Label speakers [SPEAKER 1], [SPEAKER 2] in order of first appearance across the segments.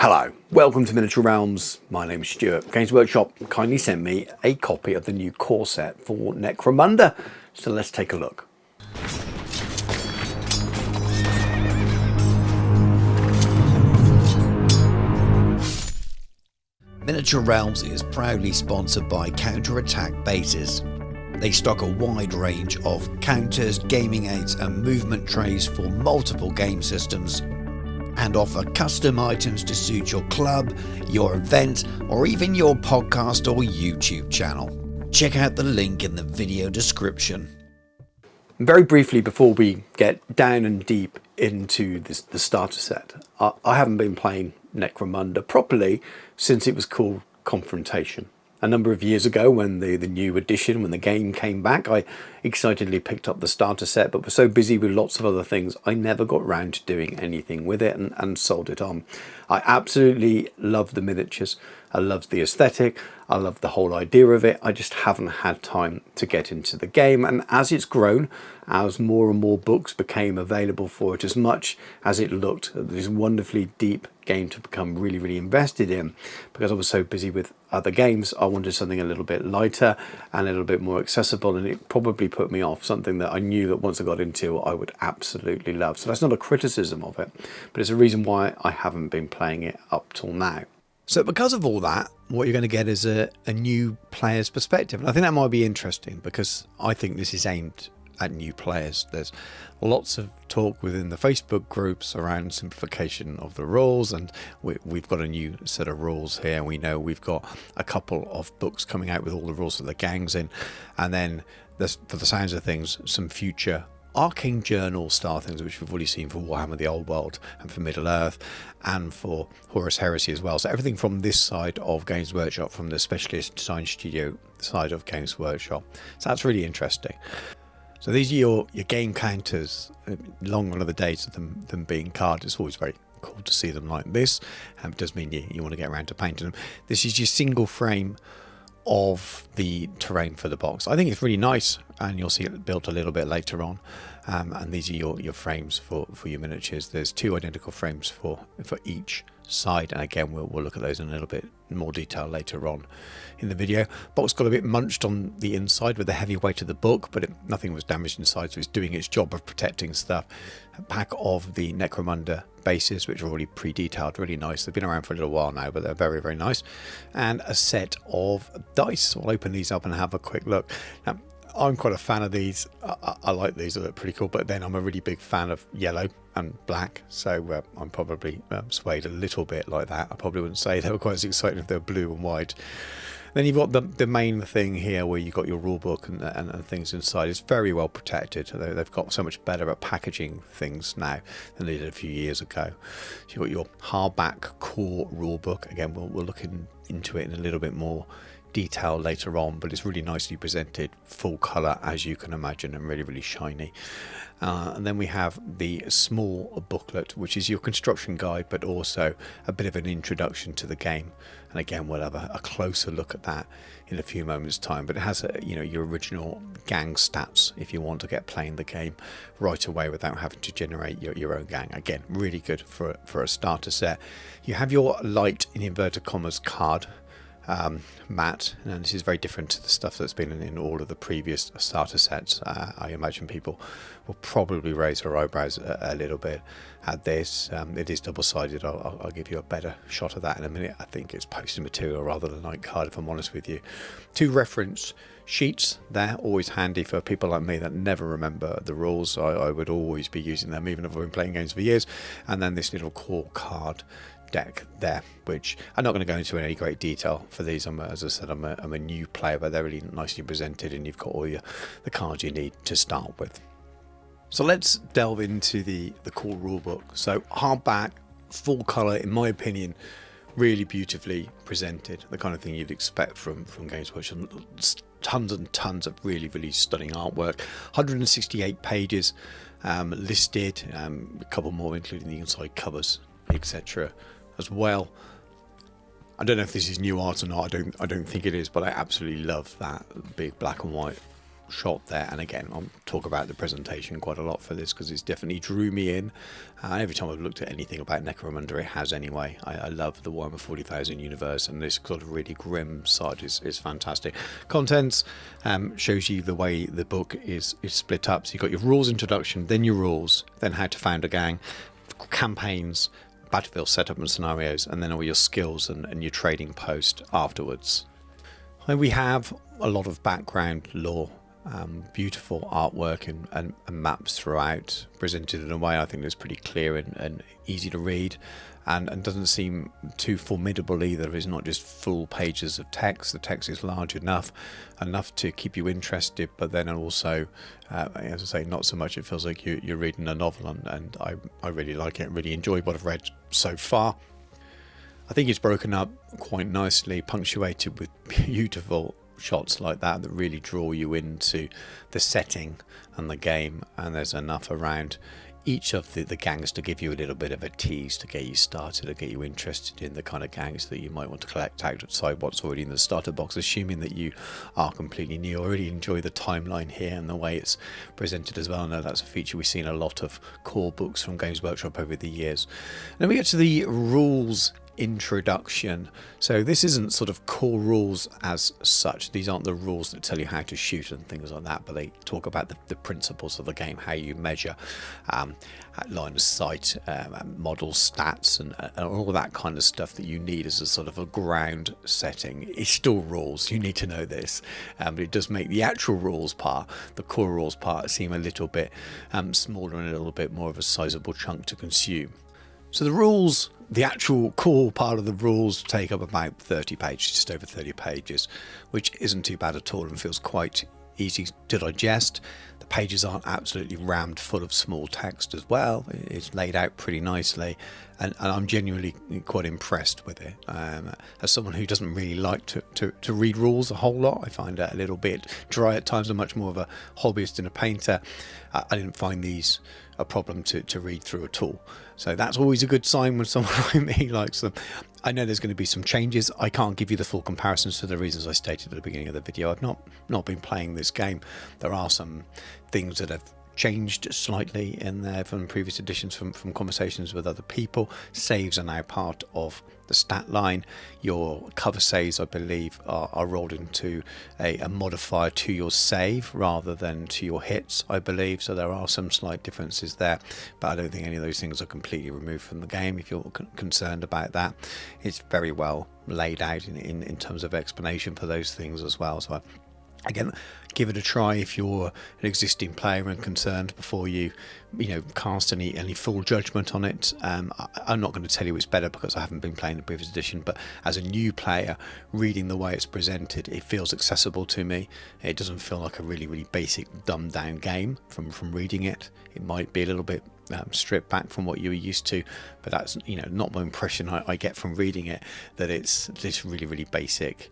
[SPEAKER 1] Hello, welcome to Miniature Realms. My name is Stuart. Games Workshop kindly sent me a copy of the new core set for Necromunda, so let's take a look.
[SPEAKER 2] Miniature Realms is proudly sponsored by Counter-Attack Bases. They stock a wide range of counters, gaming aids and movement trays for multiple game systems, and offer custom items to suit your club, your event, or even your podcast or YouTube channel. Check out the link in the video description.
[SPEAKER 1] Very briefly, before we get down and deep into the starter set, I haven't been playing Necromunda properly since it was called Confrontation. A number of years ago, when the new edition, when the game came back, I excitedly picked up the starter set, but was so busy with lots of other things, I never got round to doing anything with it and sold it on. I absolutely love the miniatures. I love the aesthetic. I love the whole idea of it. I just haven't had time to get into the game. And as it's grown, as more and more books became available for it, as much as it looked this wonderfully deep game to become really, really invested in, because I was so busy with other games, I wanted something a little bit lighter and a little bit more accessible, and it probably put me off something that I knew that once I got into I would absolutely love. So that's not a criticism of it, but it's a reason why I haven't been playing it up till now.
[SPEAKER 2] So because of all that, what you're going to get is a new player's perspective. And I think that might be interesting because I think this is aimed at new players. There's lots of talk within the Facebook groups around simplification of the rules, and we've got a new set of rules here. We know we've got a couple of books coming out with all the rules of the gangs in, and then there's, for the sounds of things, some future Arcane Journal style things which we've already seen for Warhammer the Old World and for Middle Earth and for Horus Heresy as well. So everything from this side of Games Workshop, from the specialist design studio side of Games Workshop. So that's really interesting. So these are your game counters. Long one of the days of them being card. It's always very cool to see them like this. It does mean you want to get around to painting them. This is your single frame of the terrain for the box. I think it's really nice, and you'll see it built a little bit later on. And these are your frames for your miniatures. There's two identical frames for each side, and again we'll look at those in a little bit more detail later on in the video. Box got a bit munched on the inside with the heavy weight of the book, but nothing was damaged inside, so it's doing its job of protecting stuff. A pack of the Necromunda bases, which are already pre-detailed, really nice. They've been around for a little while now, but they're very, very nice. And a set of dice. So I'll open these up and have a quick look. Now, I'm quite a fan of these. I like these, they look pretty cool, but then I'm a really big fan of yellow and black, so I'm probably swayed a little bit like that. I probably wouldn't say they were quite as exciting if they were blue and white. Then you've got the main thing here where you've got your rulebook and things inside. It's very well protected. They've got so much better at packaging things now than they did a few years ago. So you've got your hardback core rulebook. Again, we'll look into it in a little bit more detail later on, but it's really nicely presented, full color as you can imagine, and really, really shiny. And then we have the small booklet, which is your construction guide, but also a bit of an introduction to the game. And again, we'll have a closer look at that in a few moments' time. But it has your original gang stats if you want to get playing the game right away without having to generate your own gang. Again, really good for a starter set. You have your light, in inverted commas, card mat, and this is very different to the stuff that's been in all of the previous starter sets. I imagine people will probably raise their eyebrows a little bit at this. It is double-sided. I'll give you a better shot of that in a minute. I think it's posted material rather than light card, if I'm honest with you. Two reference sheets there, always handy for people like me that never remember the rules. I would always be using them, even if I've been playing games for years. And then this little core card deck there, which I'm not going to go into any great detail for these. As I said, I'm a new player, but they're really nicely presented, and you've got all the cards you need to start with. So let's delve into the core rulebook. So hardback, full color, in my opinion, really beautifully presented. The kind of thing you'd expect from Games Workshop. Tons and tons of really, really stunning artwork. 168 pages listed, a couple more including the inside covers, etc. as well. I don't know if this is new art or not. I don't think it is, but I absolutely love that big black and white shot there. And again, I'll talk about the presentation quite a lot for this because it's definitely drew me in. Every time I've looked at anything about Necromunda, it has anyway. I love the Warhammer 40,000 universe, and this sort of really grim side is fantastic. Contents shows you the way the book is split up. So you've got your rules introduction, then your rules, then how to found a gang, campaigns, battlefield setup and scenarios, and then all your skills and your trading post afterwards. And we have a lot of background lore, beautiful artwork and maps throughout, presented in a way I think that's pretty clear and easy to read, and doesn't seem too formidable either. It's not just full pages of text. The text is large enough to keep you interested, but then also, as I say, not so much it feels like you're reading a novel, and I really like it, really enjoyed what I've read so far. I think it's broken up quite nicely, punctuated with beautiful shots like that really draw you into the setting and the game, and there's enough around each of the gangs to give you a little bit of a tease to get you started, to get you interested in the kind of gangs that you might want to collect outside what's already in the starter box, assuming that you are completely new. I really enjoy the timeline here and the way it's presented as well. I know that's a feature we've seen a lot of core books from Games Workshop over the years. And then we get to the rules introduction. So this isn't sort of core rules as such. These aren't the rules that tell you how to shoot and things like that, but they talk about the principles of the game, how you measure line of sight, model stats, and all that kind of stuff that you need as a sort of a ground setting. It's still rules, you need to know this, but it does make the actual rules part, the core rules part, seem a little bit smaller and a little bit more of a sizable chunk to consume. So the rules, the actual core part of the rules, take up about 30 pages, just over 30 pages, which isn't too bad at all and feels quite easy to digest. The pages aren't absolutely rammed full of small text as well. It's laid out pretty nicely, and I'm genuinely quite impressed with it. As someone who doesn't really like to read rules a whole lot, I find it a little bit dry at times. I'm much more of a hobbyist and a painter. I didn't find these a problem to read through at all. So that's always a good sign when someone like me likes them. I know there's going to be some changes. I can't give you the full comparisons for the reasons I stated at the beginning of the video. I've not been playing this game. There are some things that have changed slightly in there from previous editions, from conversations with other people. Saves are now part of the stat line. Your cover saves, I believe, are rolled into a modifier to your save rather than to your hits, I believe. So there are some slight differences there, but I don't think any of those things are completely removed from the game if you're concerned about that. It's very well laid out in terms of explanation for those things as well. So again, give it a try if you're an existing player and concerned before you cast any full judgment on it. I'm not going to tell you it's better because I haven't been playing the previous edition, but as a new player, reading the way it's presented, it feels accessible to me. It doesn't feel like a really, really basic, dumbed down game from reading it. It might be a little bit stripped back from what you were used to, but that's not my impression I get from reading it, that it's this really, really basic,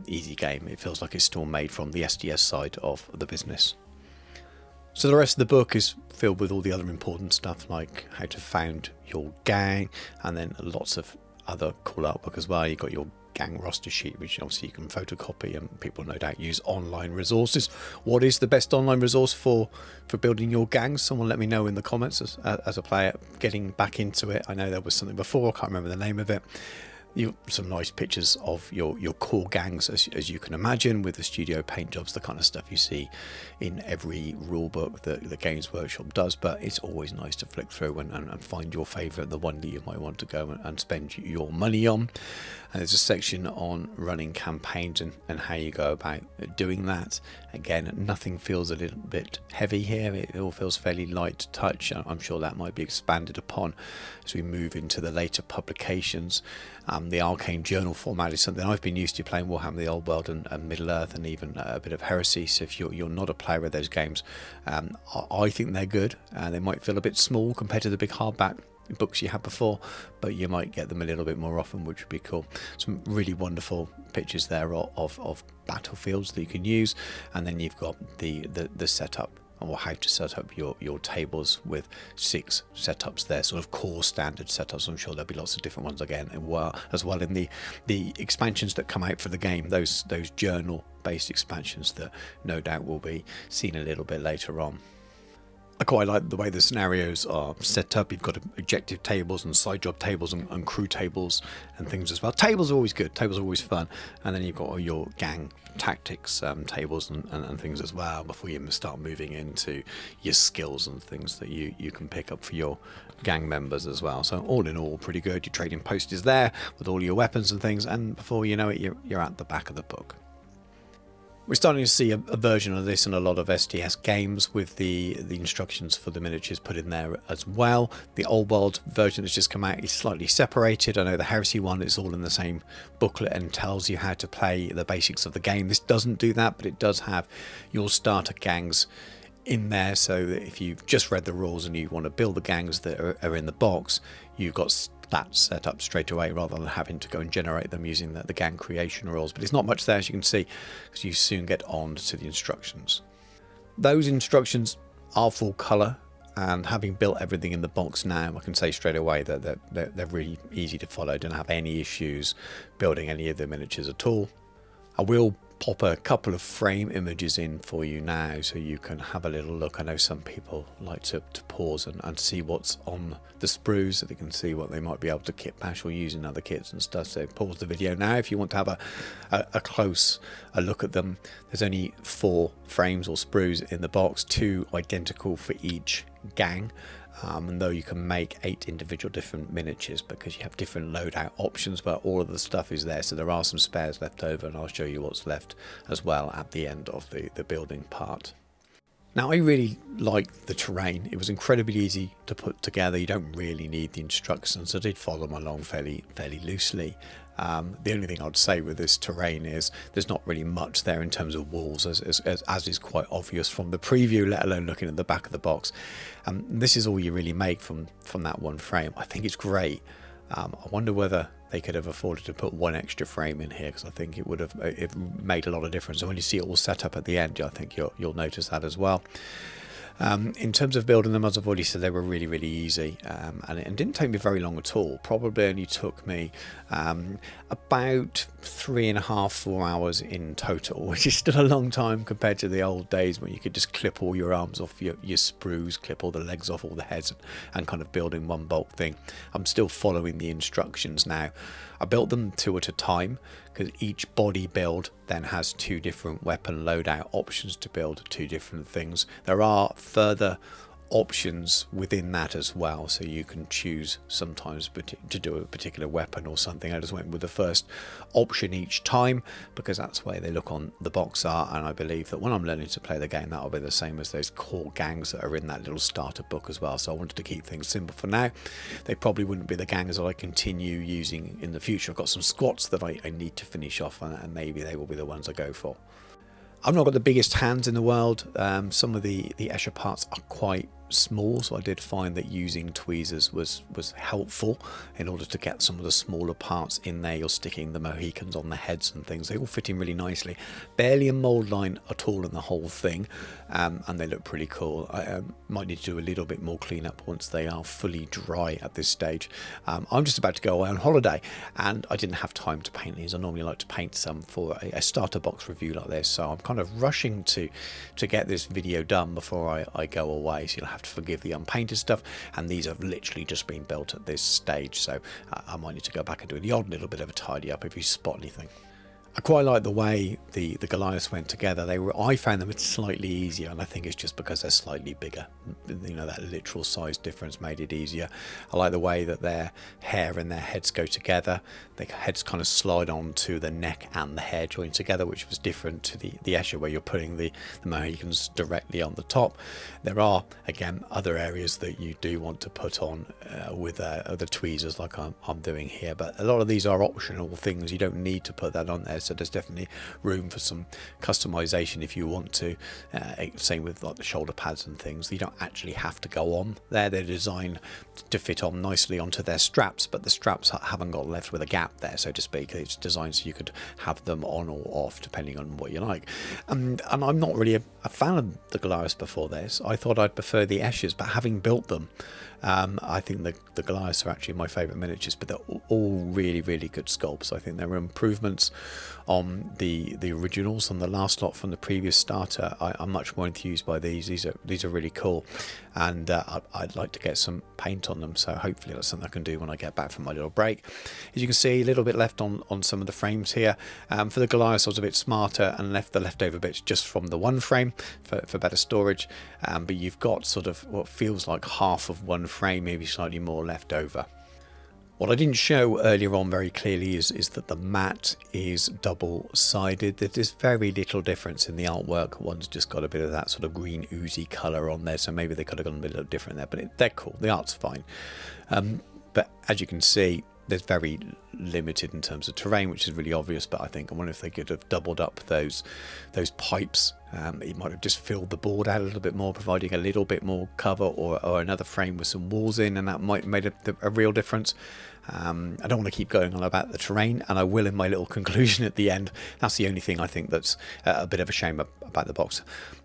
[SPEAKER 2] easy game. It feels like it's still made from the SDS side of the business. So the rest of the book is filled with all the other important stuff, like how to found your gang, and then lots of other cool artwork as well. You've got your gang roster sheet, which obviously you can photocopy, and people no doubt use online resources. What is the best online resource for building your gangs? Someone let me know in the comments as a player getting back into it. I know there was something before, I can't remember the name of it. Some nice pictures of your core gangs, as you can imagine, with the studio paint jobs, the kind of stuff you see in every rule book that the Games Workshop does. But it's always nice to flick through and find your favourite, the one that you might want to go and spend your money on. And there's a section on running campaigns and how you go about doing that. Again, nothing feels a little bit heavy here. It all feels fairly light touch. I'm sure that might be expanded upon as we move into the later publications. The Arcane Journal format is something I've been used to playing Warhammer the Old World and Middle-earth, and even a bit of Heresy. So if you're not a player of those games, I think they're good. They might feel a bit small compared to the big hardback books you had before, but you might get them a little bit more often, which would be cool. Some really wonderful pictures there of battlefields that you can use, and then you've got the setup or how to set up your tables with 6 setups there, sort of core standard setups. I'm sure there'll be lots of different ones again, as well in the expansions that come out for the game, those journal based expansions that no doubt will be seen a little bit later on. I quite like the way the scenarios are set up. You've got objective tables and side job tables and crew tables and things as well. Tables are always good. Tables are always fun. And then you've got all your gang tactics tables and things as well before you start moving into your skills and things that you can pick up for your gang members as well. So all in all, pretty good. Your trading post is there with all your weapons and things, and before you know it, you're at the back of the book. We're starting to see a version of this in a lot of STS games with the instructions for the miniatures put in there as well. The old world version that's just come out is slightly separated. I know the Heresy one is all in the same booklet and tells you how to play the basics of the game. This doesn't do that, but it does have your starter gangs in there, so that if you've just read the rules and you want to build the gangs that are in the box, you've got that set up straight away rather than having to go and generate them using the gang creation rules. But it's not much there, as you can see, because you soon get on to the instructions. Those instructions are full colour, and having built everything in the box now, I can say straight away that they're really easy to follow. Don't have any issues building any of the miniatures at all. I will pop a couple of frame images in for you now so you can have a little look. I know some people like to pause and see what's on the sprues so they can see what they might be able to kit bash or use in other kits and stuff. So pause the video now if you want to have a close look at them. There's only 4 frames or sprues in the box, 2 identical for each gang. And though you can make 8 individual different miniatures because you have different loadout options, but all of the stuff is there, so there are some spares left over, and I'll show you what's left as well at the end of the building part. Now, I really liked the terrain. It was incredibly easy to put together. You don't really need the instructions. I did follow them along fairly loosely. The only thing I'd say with this terrain is there's not really much there in terms of walls, as is quite obvious from the preview, let alone looking at the back of the box. This is all you really make from that one frame. I think it's great. I wonder whether they could have afforded to put 1 extra frame in here, because I think it would have made a lot of difference. And when you see it all set up at the end, I think you'll notice that as well. In terms of building them, as I've already said, they were really easy, and it didn't take me very long at all. Probably only took me about 3.5-4 hours in total, which is still a long time compared to the old days when you could just clip all your arms off your sprues, clip all the legs off all the heads, and kind of build in one bulk thing. I'm still following the instructions now. I built them 2 at a time because each body build then has 2 different weapon loadout options to build 2 different things. There are further options within that as well, so you can choose sometimes to do a particular weapon or something. I just went with the first option each time because that's the way they look on the box art, and I believe that when I'm learning to play the game, that'll be the same as those core gangs that are in that little starter book as well. So I wanted to keep things simple for now. They probably wouldn't be the gangs that I continue using in the future. I've got some squats that I need to finish off, and maybe they will be the ones I go for. I've not got the biggest hands in the world. Some of the Escher parts are quite small, so I did find that using tweezers was helpful in order to get some of the smaller parts in there. You're sticking the Mohicans on the heads and things. They all fit in really nicely. Barely a mold line at all in the whole thing, and they look pretty cool. I might need to do a little bit more cleanup once they are fully dry at this stage. I'm just about to go away on holiday, and I didn't have time to paint these. I normally like to paint some for a starter box review like this, so I'm kind of rushing to get this video done before I go away, so you'll have to forgive the unpainted stuff, and these have literally just been built at this stage, so I might need to go back and do the odd little bit of a tidy up if you spot anything. I quite like the way the Goliaths went together. I found them slightly easier, and I think it's just because they're slightly bigger. You know, that literal size difference made it easier. I like the way that their hair and their heads go together. The heads kind of slide onto the neck and the hair joined together, which was different to the Escher, where you're putting the Mohicans directly on the top. There are, again, other areas that you do want to put on with other tweezers like I'm doing here, but a lot of these are optional things. You don't need to put that on there. so there's definitely room for some customization if you want to. Same with like the shoulder pads and things. You don't actually have to go on there. They're designed to fit on nicely onto their straps, but the straps haven't got left with a gap there, so to speak. It's designed so you could have them on or off depending on what you like. And I'm not really a fan of the Goliaths before this. I thought I'd prefer the Esches, but having built them, I think the Goliaths are actually my favourite miniatures, but they're all really, really good sculpts. I think there are improvements on the originals, on the last lot from the previous starter. I'm much more enthused by these. These are really cool, and I'd like to get some paint on them, so hopefully that's something I can do when I get back from my little break. As you can see, a little bit left on some of the frames here. For the Goliaths, I was a bit smarter and left the leftover bits just from the one frame for better storage, but you've got sort of what feels like half of one frame, maybe slightly more left over. What I didn't show earlier on very clearly is that the mat is double-sided. There's very little difference in the artwork. One's just got a bit of that sort of green oozy colour on there, so maybe they could have gone a little different there, but they're cool. The art's fine. But as you can see, there's very limited in terms of terrain, which is really obvious, but I wonder if they could have doubled up those pipes. It might have just filled the board out a little bit more, providing a little bit more cover, or another frame with some walls in, and that might have made a real difference. I don't want to keep going on about the terrain, and I will in my little conclusion at the end. That's the only thing I think that's a bit of a shame about the box.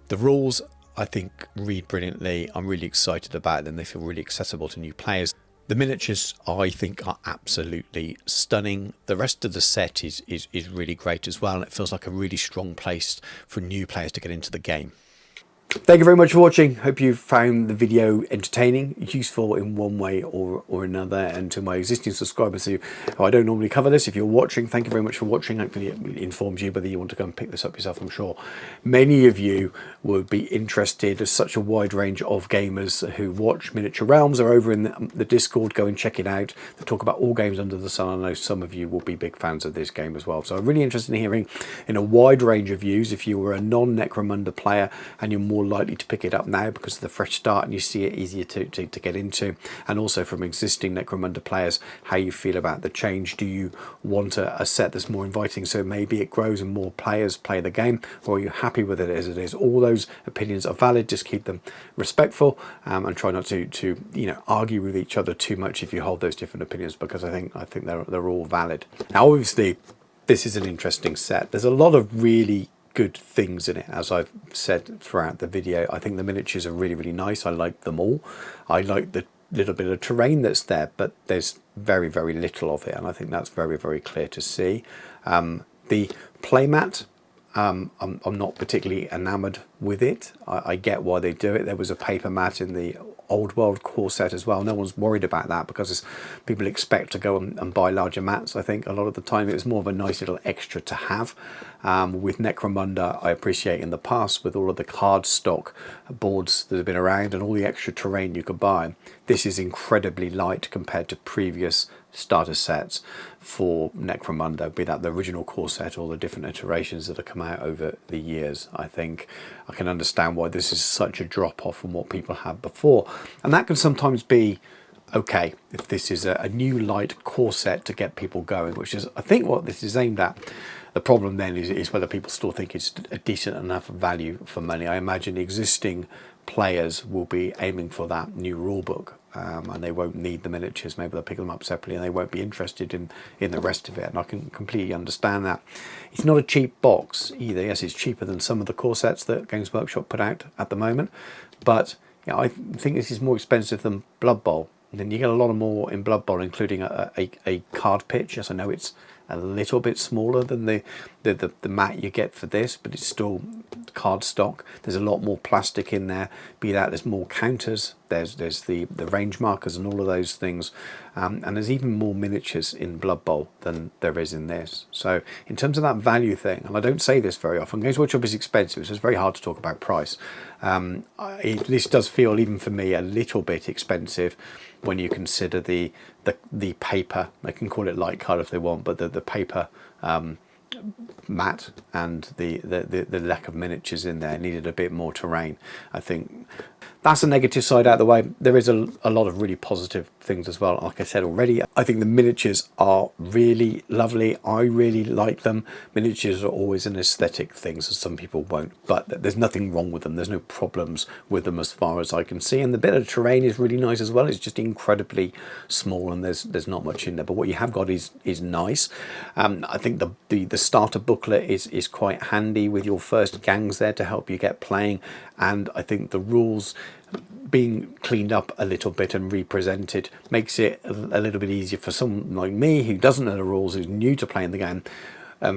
[SPEAKER 2] The rules, I think, read brilliantly. I'm really excited about them. They feel really accessible to new players. The miniatures, I think, are absolutely stunning. The rest of the set is really great as well, and it feels like a really strong place for new players to get into the game.
[SPEAKER 1] Thank you very much for watching. Hope you found the video entertaining, useful in one way or another. And to my existing subscribers who I don't normally cover this, if you're watching, thank you very much for watching. Hopefully it informs you whether you want to go and pick this up yourself. I'm sure many of you would be interested. There's such a wide range of gamers who watch Miniature Realms are over in the Discord. Go and check it out. They talk about all games under the sun. I know some of you will be big fans of this game as well. So I'm really interested in hearing in a wide range of views. If you were a non-Necromunda player and you're more likely to pick it up now because of the fresh start and you see it easier to get into, and also from existing Necromunda players, how you feel about the change. Do you want a set that's more inviting so maybe it grows and more players play the game, or are you happy with it as it is? All those opinions are valid. Just keep them respectful, and try not to argue with each other too much if you hold those different opinions, because I think they're all valid. Now obviously this is an interesting set. There's a lot of really good things in it, as I've said throughout the video. I think the miniatures are really, really nice. I like them all. I like the little bit of terrain that's there, but there's very, very little of it, and I think that's very, very clear to see. The playmat, I'm not particularly enamoured with it. I get why they do it. There was a paper mat in the Old World core set as well. No one's worried about that because people expect to go and buy larger mats. I think a lot of the time it was more of a nice little extra to have. With Necromunda, I appreciate in the past, with all of the card stock boards that have been around and all the extra terrain you could buy, this is incredibly light compared to previous starter sets for Necromunda, be that the original core set or the different iterations that have come out over the years. I think I can understand why this is such a drop off from what people had before, and that can sometimes be okay if this is a new light core set to get people going, which is I think what this is aimed at. The problem then is whether people still think it's a decent enough value for money. I imagine existing players will be aiming for that new rulebook, and they won't need the miniatures. Maybe they'll pick them up separately and they won't be interested in the rest of it, and I can completely understand that. It's not a cheap box either. Yes, it's cheaper than some of the core sets that Games Workshop put out at the moment, but I think this is more expensive than Blood Bowl. And then you get a lot more in Blood Bowl, including a card pitch. Yes, I know it's a little bit smaller than the mat you get for this, but it's still card stock. There's a lot more plastic in there, be that there's more counters, there's the range markers and all of those things, and there's even more miniatures in Blood Bowl than there is in this. So in terms of that value thing, and I don't say this very often, Games Workshop is expensive, so it's very hard to talk about price. This does feel, even for me, a little bit expensive when you consider the paper. They can call it light card if they want, but the paper mat and the lack of miniatures in there needed a bit more terrain. I think That's the negative side out of the way. There is a lot of really positive things as well. Like I said already, I think the miniatures are really lovely. I really like them. Miniatures are always an aesthetic thing, so some people won't, but there's nothing wrong with them. There's no problems with them as far as I can see. And the bit of terrain is really nice as well. It's just incredibly small and there's not much in there. But what you have got is nice. I think the starter booklet is quite handy with your first gangs there to help you get playing. And I think the rules being cleaned up a little bit and represented makes it a little bit easier for someone like me who doesn't know the rules, who's new to playing the game,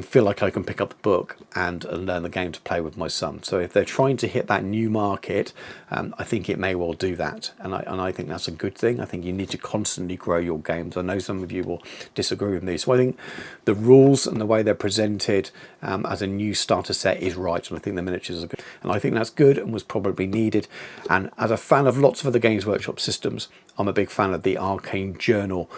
[SPEAKER 1] feel like I can pick up the book and learn the game to play with my son. So if they're trying to hit that new market, I think it may well do that, and I think that's a good thing. I think you need to constantly grow your games. I know some of you will disagree with me, so I think the rules and the way they're presented as a new starter set is right, and I think the miniatures are good, and I think that's good and was probably needed. And as a fan of lots of other Games Workshop systems, I'm a big fan of the Arcane Journal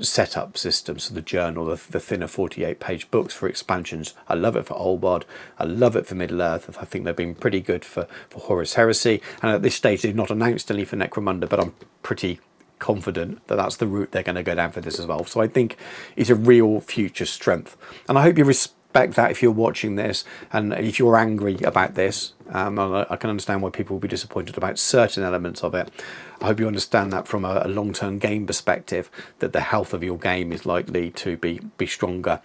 [SPEAKER 1] setup system. So the journal, the thinner 48-page books for expansions. I love it for Old World. I love it for Middle-earth. I think they've been pretty good for Horus Heresy. And at this stage, they've not announced any for Necromunda, but I'm pretty confident that that's the route they're going to go down for this as well. So I think it's a real future strength. And I hope you respect that if you're watching this, and if you're angry about this. I can understand why people will be disappointed about certain elements of it. I hope you understand that from a long-term game perspective, that the health of your game is likely to be stronger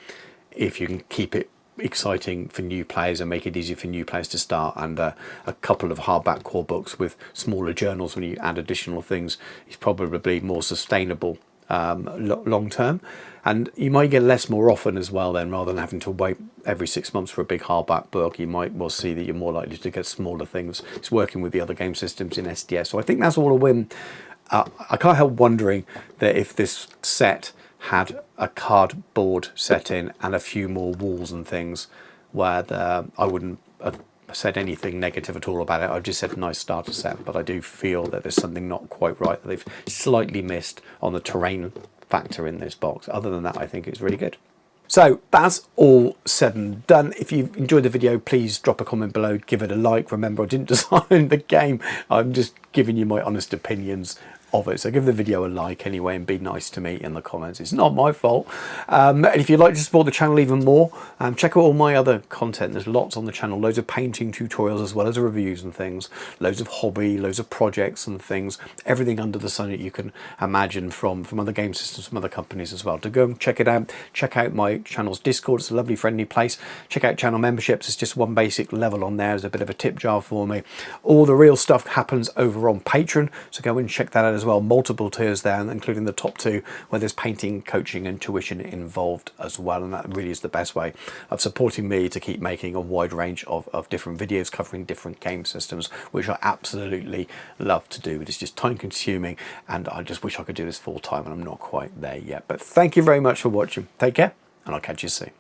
[SPEAKER 1] if you can keep it exciting for new players and make it easier for new players to start. And a couple of hardback core books with smaller journals when you add additional things is probably more sustainable long term, and you might get less more often as well then, rather than having to wait every 6 months for a big hardback book. You might well see that you're more likely to get smaller things. It's working with the other game systems in SDS, so I think that's all a win. I can't help wondering that if this set had a cardboard set in and a few more walls and things, where I wouldn't have said anything negative at all about it. I've just said nice starter set, but I do feel that there's something not quite right, that they've slightly missed on the terrain factor in this box. Other than that, I think it's really good. So that's all said and done. If you've enjoyed the video, please drop a comment below, give it a like. Remember, I didn't design the game. I'm just giving you my honest opinions of it. So give the video a like anyway and be nice to me in the comments. It's not my fault. And if you'd like to support the channel even more, check out all my other content. There's lots on the channel, loads of painting tutorials as well as reviews and things, loads of hobby, loads of projects and things, everything under the sun that you can imagine from other game systems, from other companies as well. To go and check it out. Check out my channel's Discord. It's a lovely friendly place. Check out channel memberships. It's just one basic level on there. There's a bit of a tip jar for me. All the real stuff happens over on Patreon, so go and check that out as well. Multiple tiers there, including the top two, where there's painting, coaching and tuition involved as well, and that really is the best way of supporting me to keep making a wide range of different videos covering different game systems, which I absolutely love to do. It's just time consuming, and I just wish I could do this full time, and I'm not quite there yet. But thank you very much for watching. Take care, and I'll catch you soon.